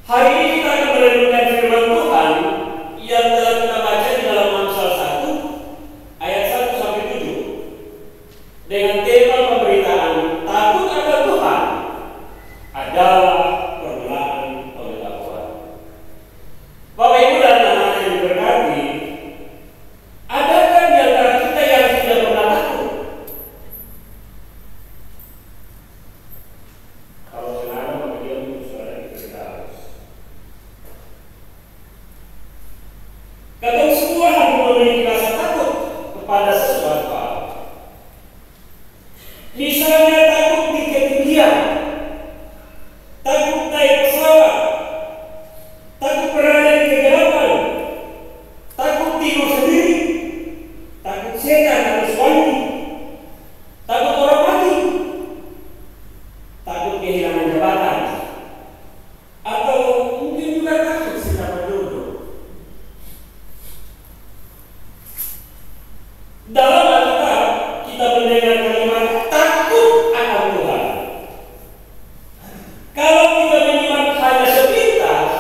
Hari ini kita akan merenungkan firman Tuhan yang telah kita baca di dalam Amsal 1 ayat 1 sampai 7 dengan tema pemberitaan takut akan Tuhan adalah permulaan pengetahuan. Bapak Ibu dan anak-anak yang diberkati, adakah di antara kita yang tidak pernah takut? Kalau senang, maka dia suara kita. Kadang semua hal memiliki rasa takut kepada sesuatu hal. Misalnya takut di ketinggian, takut naik pesawat, takut berada di kegelapan, takut tidur sendiri, takut setan atau suami, takut orang mati, takut kehilangan jabatan, atau mungkin juga takut sedang berjodoh. Dalam Alkitab kita mendengar kalimat takut akan Tuhan. Kalau kita menyimak hanya sepintas,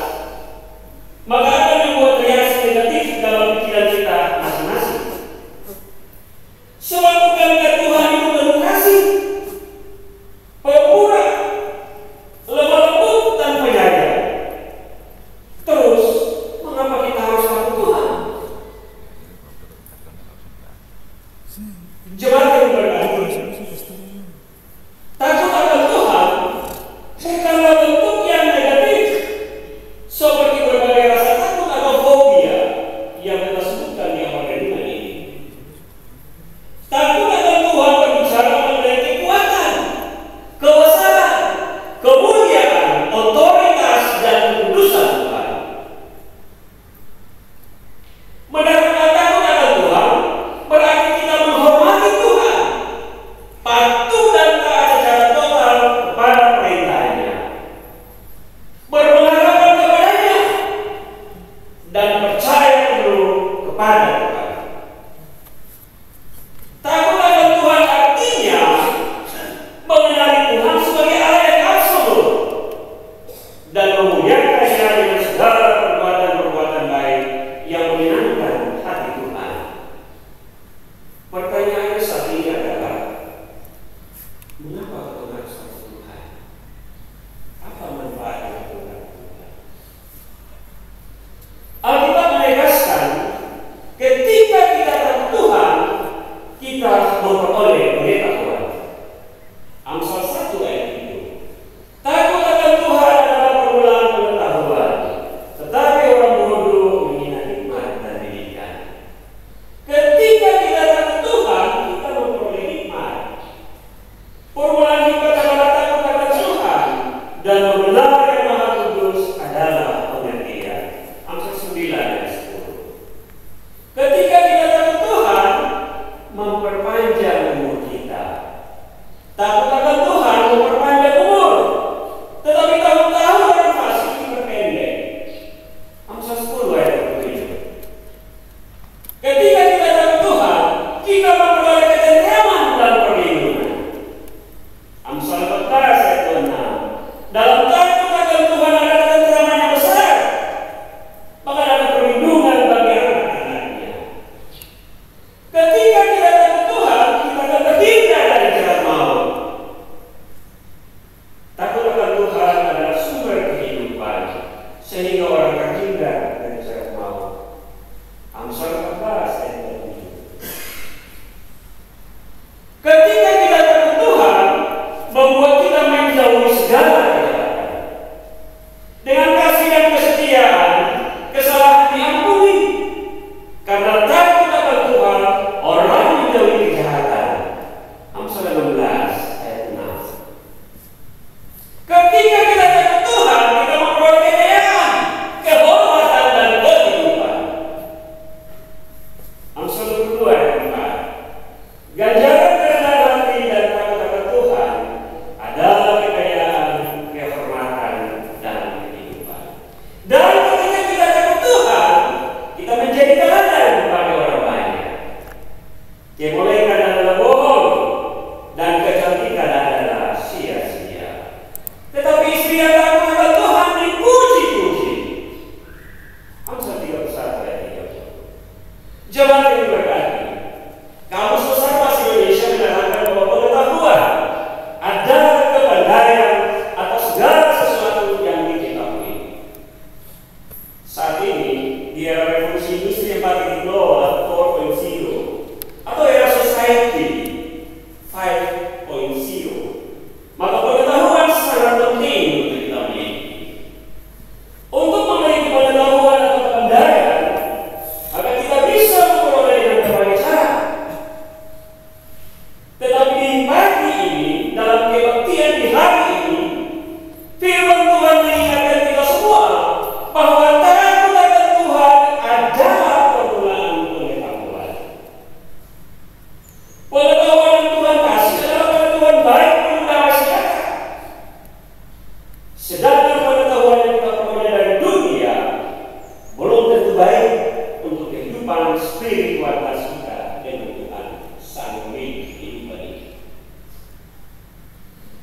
maka akan membuat reaksi negatif dalam pikiran kita masing-masing. Sebab bukankah Tuhan itu penuh kasih, pemurah, lemah lembut dan penyayang? Terus, mengapa kita harus takut Tuhan? Jemaat yang berkati, takut akan Tuhan bukanlah bentuk yang negatif seperti berbagai rasa takut atau fobia yang kita sebutkan di awal renungan ini. Takut akan Tuhan berbicara mengenai kekuatan, kebesaran, kemuliaan, otoritas, dan kekudusan Tuhan. Mendengar takut akan Tuhan berarti kita menghormati Tuhan, patuh dan taat secara total kepada perintahnya, berpengharapan kepadanya, dan percaya penuh kepada Tuhan. Takut akan Tuhan artinya mengenali Tuhan sebagai Allah yang absolut dan memuliakannya dengan segala perbuatan-perbuatan baik yang menyenangkan hati Tuhan. Pertanyaannya saat ini adalah, mengapa kita harus takut Tuhan? Apa manfaatnya Tuhan? Alkitab menegaskan, ketika kita takut Tuhan, kita memperoleh pengetahuan. Amsal 1 ayat 7. Takut akan Tuhan adalah permulaan pengetahuan, tetapi orang bodoh menghina hikmat dan didikan. Ketika kita takut Tuhan, kita memperoleh hikmat. Permulaan hikmat adalah takut akan Tuhan dan mengenal yang Maha Kudus adalah pengertian. Amsal 9 ayat 10. Ketika kita takut Tuhan, memperpanjang umur kita. Takut akan Tuhan memperpanjang umur, tetapi tahun-tahun orang fasik diperpendek. Amsal 10 ayat 27. Ketika kita takut Tuhan, kita memperoleh ketentraman dan perlindungan. Amsal demikian di hari ini, firman Tuhan mengingatkan kita semua bahwa takut akan Tuhan adalah permulaan pengetahuan. Pengetahuan yang Tuhan kasih adalah pengetahuan baik untuk masyarakat. Sedangkan pengetahuan yang kita peroleh dari dunia belum tentu baik untuk kehidupan spiritualitas kita dengan Tuhan sang pemilik kehidupan ini.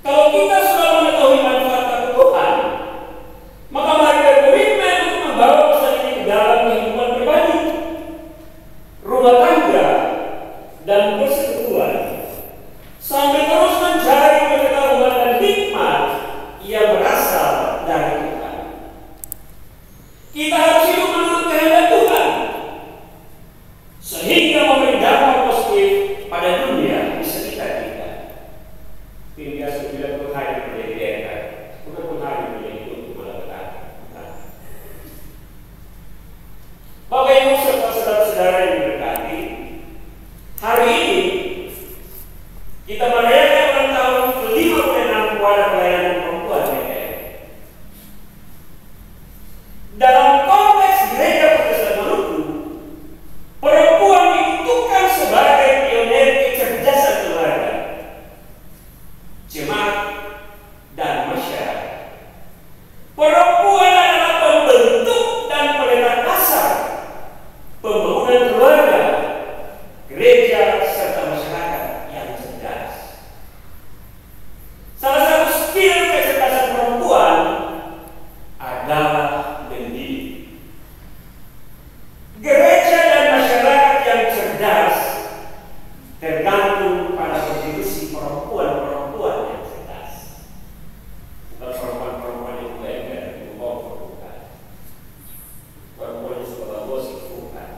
Kalau kita sudah mengetahui manfaat takut Tuhan, maka mari kita berkomitmen untuk membawa pesan ini ke dalam kehidupan pribadi, rumah tangga, dan persekutuan, sampai terus mencari pengetahuan dan hikmat yang berasal dari Tuhan. Kita harus hidup menurut kehendak Tuhan, sehingga memberi dampak positif pada dunia di sekitar kita. Hingga sebilang penghari menjadi daerah, bukan penghari menjadi untuk malapetaka. Bapak Ibu serta saudara-saudara yang diberkati, hari ini kita merayakan ulang tahun ke-56 Wadah Pelayanan Perempuan PKM. Dalam konteks gereja Protestan Maluku, perempuan dibutuhkan sebagai pioner kecerdasan keluarga, jemaat, dan masyarakat. Perempuan adalah pembentuk dan peletak dasar pembangunan keluarga, gereja, serta masyarakat yang cerdas. Salah satu skill kecerdasan perempuan adalah mendidik. Gereja dan masyarakat yang cerdas tergantung pada kontribusi perempuan-perempuan yang cerdas. Bukan perempuan-perempuan yang belajar dan berbohong, bukan. Perempuan yang suka gosip, bukan.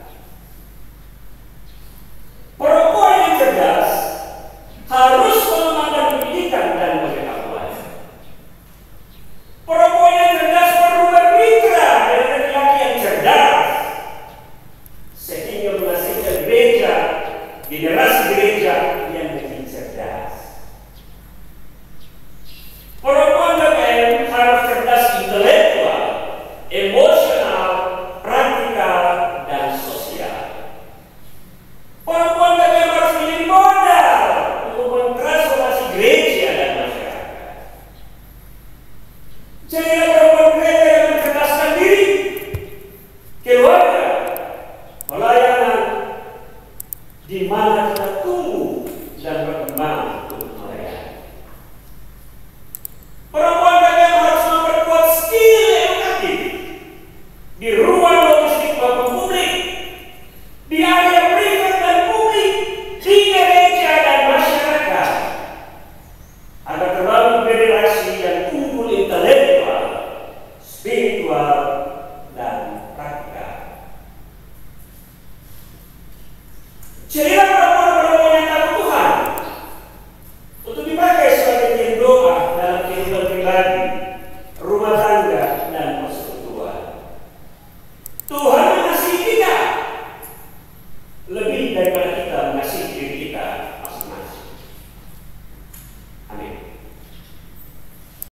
Perempuan yang cerdas harus mengembangkan pendidikan dan pengetahuan. Perempuan yang cerdas perlu bermitra dengan laki-laki yang cerdas, sehingga menghasilkan gereja, generasi gereja yang lebih cerdas. Perempuan